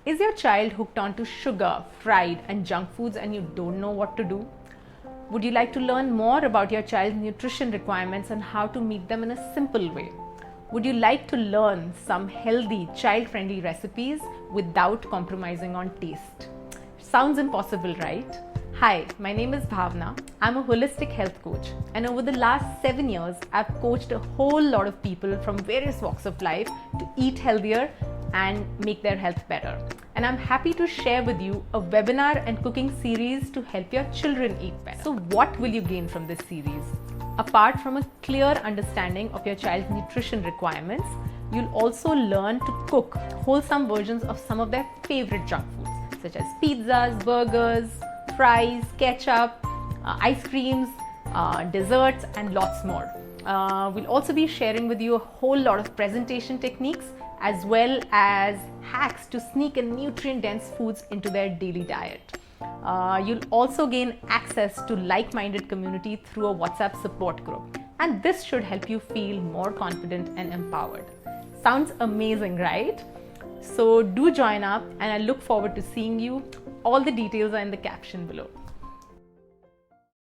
Is your child hooked onto sugar, fried, and junk foods and you don't know what to do? Would you like to learn more about your child's nutrition requirements and how to meet them in a simple way? Would you like to learn some healthy, child-friendly recipes without compromising on taste? Sounds impossible, right? Hi, my name is Bhavna. I'm a holistic health coach, and over the last 7 years, I've coached a whole lot of people from various walks of life to eat healthier and make their health better. And I'm happy to share with you a webinar and cooking series to help your children eat better. So what will you gain from this series? Apart from a clear understanding of your child's nutrition requirements, you'll also learn to cook wholesome versions of some of their favorite junk foods, such as pizzas, burgers, fries, ketchup, ice creams, desserts, and lots more. We'll also be sharing with you a whole lot of presentation techniques as well as hacks to sneak in nutrient-dense foods into their daily diet. You'll also gain access to like-minded community through a WhatsApp support group, and this should help you feel more confident and empowered. Sounds amazing, right? So do join up, and I look forward to seeing you. All the details are in the caption below.